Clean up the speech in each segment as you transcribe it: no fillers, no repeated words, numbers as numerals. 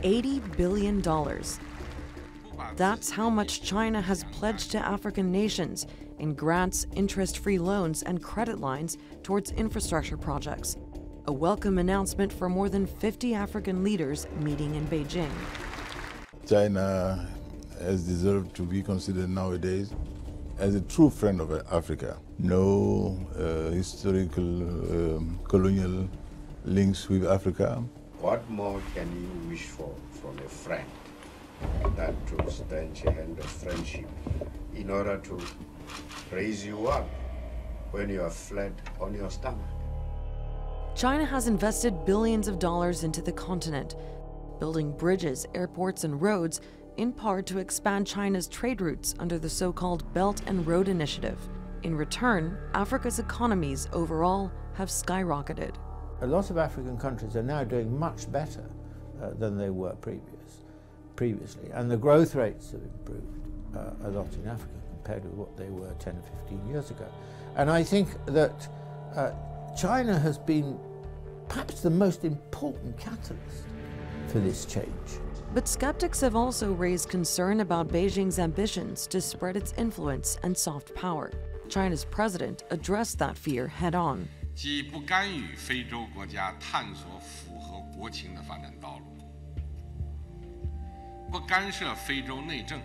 $80 billion. That's how much China has pledged to African nations in grants, interest-free loans, and credit lines towards infrastructure projects. A welcome announcement for more than 50 African leaders meeting in Beijing. China has deserved to be considered nowadays as a true friend of Africa. No historical colonial links with Africa. What more can you wish for from a friend than to stand a hand of friendship in order to raise you up when you are flat on your stomach? China has invested billions of dollars into the continent, building bridges, airports, and roads, in part to expand China's trade routes under the so-called Belt and Road Initiative. In return, Africa's economies overall have skyrocketed. A lot of African countries are now doing much better than they were previously, and the growth rates have improved a lot in Africa compared with what they were 10 or 15 years ago. And I think that China has been perhaps the most important catalyst for this change. But skeptics have also raised concern about Beijing's ambitions to spread its influence and soft power. China's president addressed that fear head-on. 既不干预非洲国家探索符合国情的发展道路，不干涉非洲内政，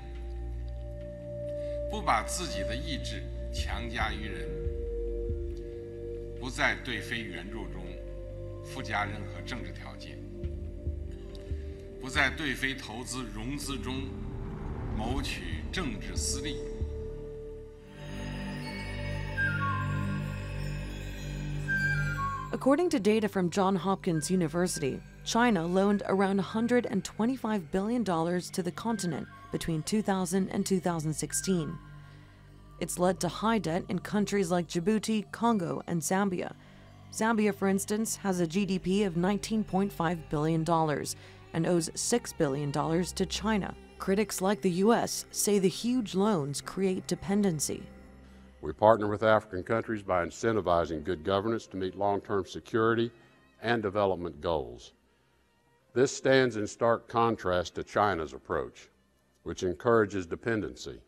不把自己的意志强加于人，不在对非援助中附加任何政治条件，不在对非投资融资中谋取政治私利。 According to data from Johns Hopkins University, China loaned around $125 billion to the continent between 2000 and 2016. It's led to high debt in countries like Djibouti, Congo, and Zambia. Zambia, for instance, has a GDP of $19.5 billion and owes $6 billion to China. Critics like the U.S. say the huge loans create dependency. We partner with African countries by incentivizing good governance to meet long-term security and development goals. This stands in stark contrast to China's approach, which encourages dependency,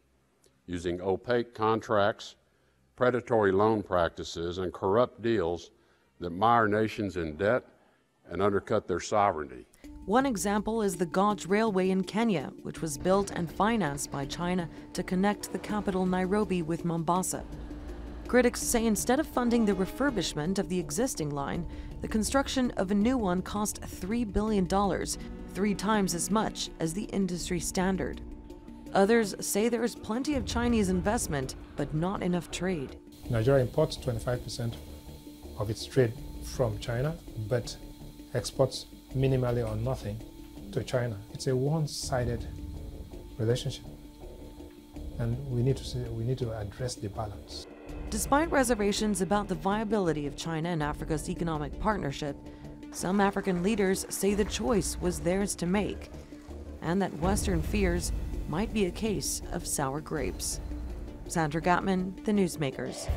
using opaque contracts, predatory loan practices, and corrupt deals that mire nations in debt and undercut their sovereignty. One example is the Gauge Railway in Kenya, which was built and financed by China to connect the capital Nairobi with Mombasa. Critics say instead of funding the refurbishment of the existing line, the construction of a new one cost $3 billion, 3 times as much as the industry standard. Others say there is plenty of Chinese investment, but not enough trade. Nigeria imports 25% of its trade from China, but exports minimally or nothing to China. It's a one-sided relationship, and we need to address the balance. Despite reservations about the viability of China and Africa's economic partnership, some African leaders say the choice was theirs to make, and that Western fears might be a case of sour grapes. Sandra Gathmann, The Newsmakers.